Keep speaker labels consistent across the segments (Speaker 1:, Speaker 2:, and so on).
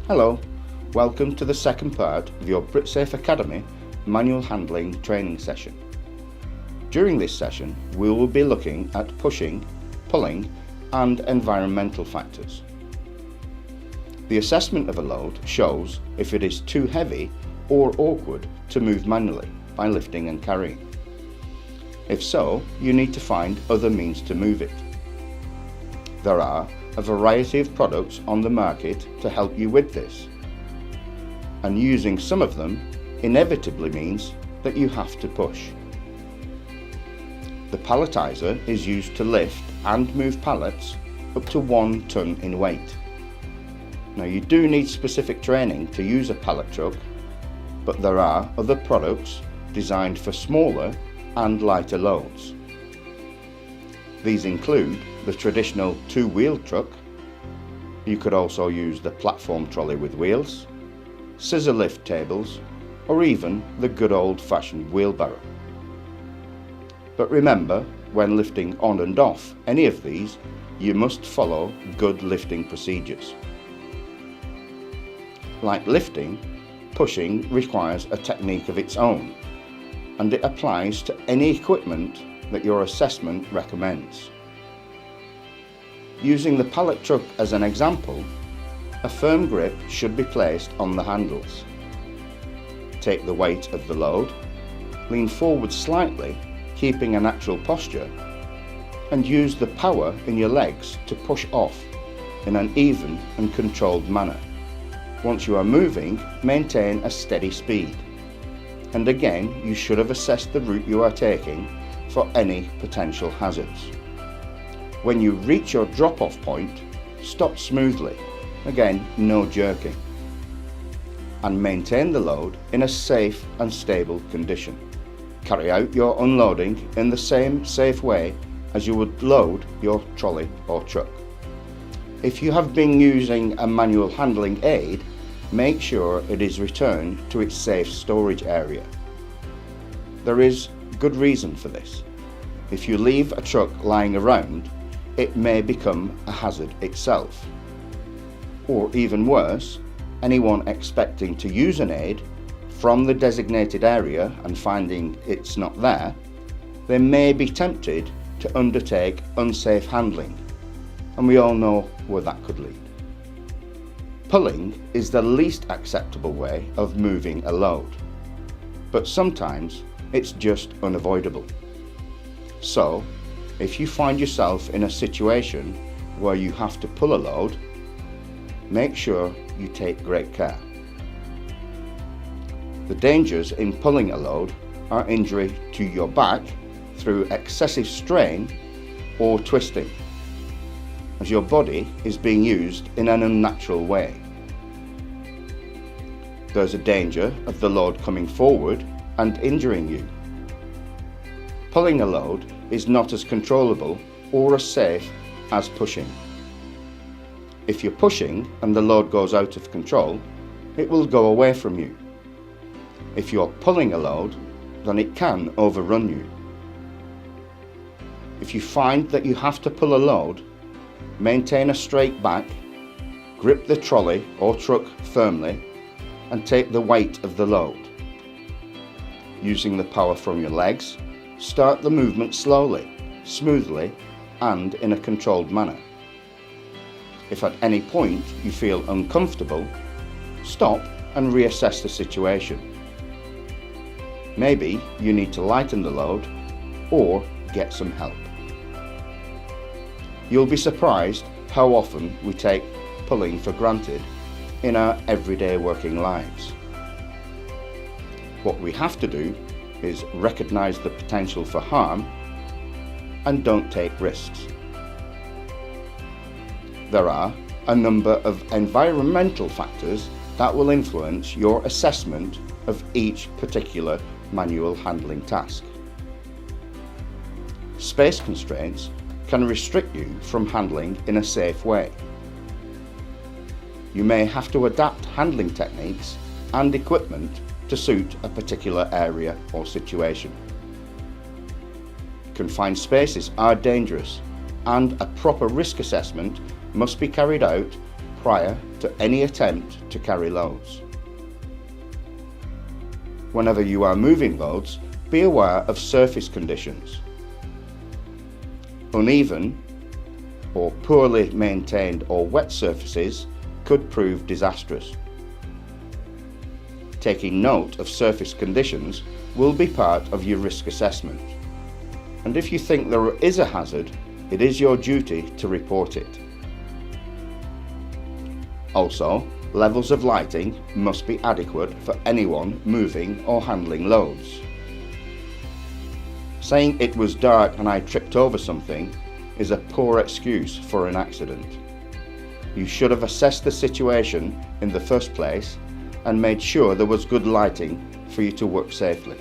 Speaker 1: Hello, welcome to the second part of your Britsafe Academy manual handling training session. During this session, we will be looking at pushing, pulling and environmental factors. The assessment of a load shows if it is too heavy or awkward to move manually by lifting and carrying. If so, you need to find other means to move it. There are a variety of products on the market to help you with this, and using some of them inevitably means that you have to push. The palletizer is used to lift and move pallets up to 1 ton in weight. Now, you do need specific training to use a pallet truck, but there are other products designed for smaller and lighter loads. These include the traditional two-wheel truck. You could also use the platform trolley with wheels, scissor lift tables, or even the good old-fashioned wheelbarrow. But remember, when lifting on and off any of these, you must follow good lifting procedures. Like lifting, pushing requires a technique of its own, and it applies to any equipment that your assessment recommends. Using the pallet truck as an example, a firm grip should be placed on the handles. Take the weight of the load, lean forward slightly, keeping a natural posture, and use the power in your legs to push off in an even and controlled manner. Once you are moving, maintain a steady speed. And again, you should have assessed the route you are taking for any potential hazards. When you reach your drop-off point, stop smoothly, again no jerking, and maintain the load in a safe and stable condition. Carry out your unloading in the same safe way as you would load your trolley or truck. If you have been using a manual handling aid, make sure it is returned to its safe storage area. There is good reason for this. If you leave a truck lying around, it may become a hazard itself. Or even worse, anyone expecting to use an aid from the designated area and finding it's not there, they may be tempted to undertake unsafe handling, and we all know where that could lead. Pulling is the least acceptable way of moving a load, but sometimes it's just unavoidable. So, if you find yourself in a situation where you have to pull a load, make sure you take great care. The dangers in pulling a load are injury to your back through excessive strain or twisting, as your body is being used in an unnatural way. There's a danger of the load coming forward and injuring you. Pulling a load is not as controllable or as safe as pushing. If you're pushing and the load goes out of control, it will go away from you. If you're pulling a load, then it can overrun you. If you find that you have to pull a load, maintain a straight back, grip the trolley or truck firmly, and take the weight of the load. Using the power from your legs, start the movement slowly, smoothly, and in a controlled manner. If at any point you feel uncomfortable, stop and reassess the situation. Maybe you need to lighten the load or get some help. You'll be surprised how often we take pulling for granted in our everyday working lives. What we have to do is recognise the potential for harm and don't take risks. There are a number of environmental factors that will influence your assessment of each particular manual handling task. Space constraints can restrict you from handling in a safe way. You may have to adapt handling techniques and equipment to suit a particular area or situation. Confined spaces are dangerous, and a proper risk assessment must be carried out prior to to any attempt to carry loads. Whenever you are moving loads, be aware of surface conditions. Uneven or poorly maintained or wet surfaces could prove disastrous. Taking note of surface conditions will be part of your risk assessment, and if you think there is a hazard, it is your duty to report it. Also, levels of lighting must be adequate for anyone moving or handling loads. Saying it was dark and I tripped over something is a poor excuse for an accident. You should have assessed the situation in the first place and made sure there was good lighting for you to work safely.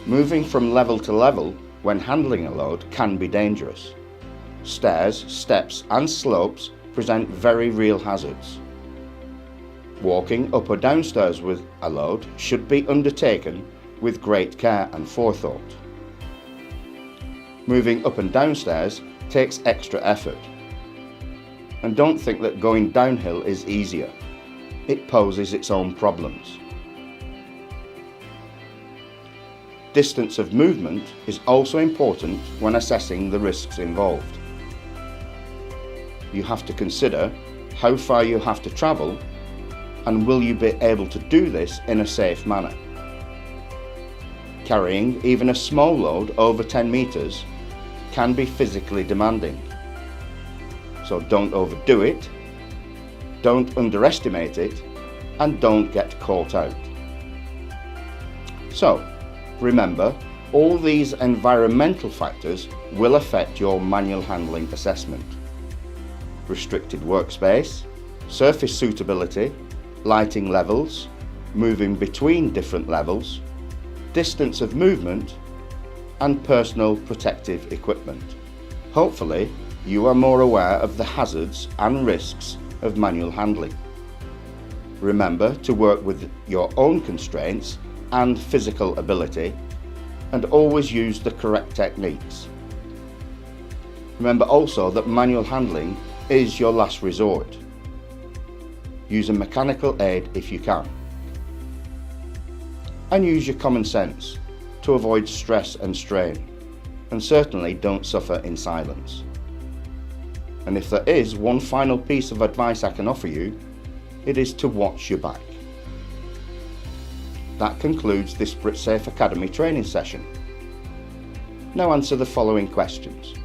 Speaker 1: Moving from level to level when handling a load can be dangerous. Stairs, steps and slopes present very real hazards. Walking up or downstairs with a load should be undertaken with great care and forethought. Moving up and downstairs takes extra effort. And don't think that going downhill is easier. It poses its own problems. Distance of movement is also important when assessing the risks involved. You have to consider how far you have to travel and will you be able to do this in a safe manner. Carrying even a small load over 10 meters can be physically demanding. So don't overdo it, don't underestimate it, and don't get caught out. So, remember, all these environmental factors will affect your manual handling assessment. Restricted workspace, surface suitability, lighting levels, moving between different levels, distance of movement, and personal protective equipment. Hopefully, you are more aware of the hazards and risks of manual handling. Remember to work with your own constraints and physical ability, and always use the correct techniques. Remember also that manual handling is your last resort. Use a mechanical aid if you can. And use your common sense to avoid stress and strain, and certainly don't suffer in silence. And if there is one final piece of advice I can offer you, it is to watch your back. That concludes this Britsafe Academy training session. Now answer the following questions.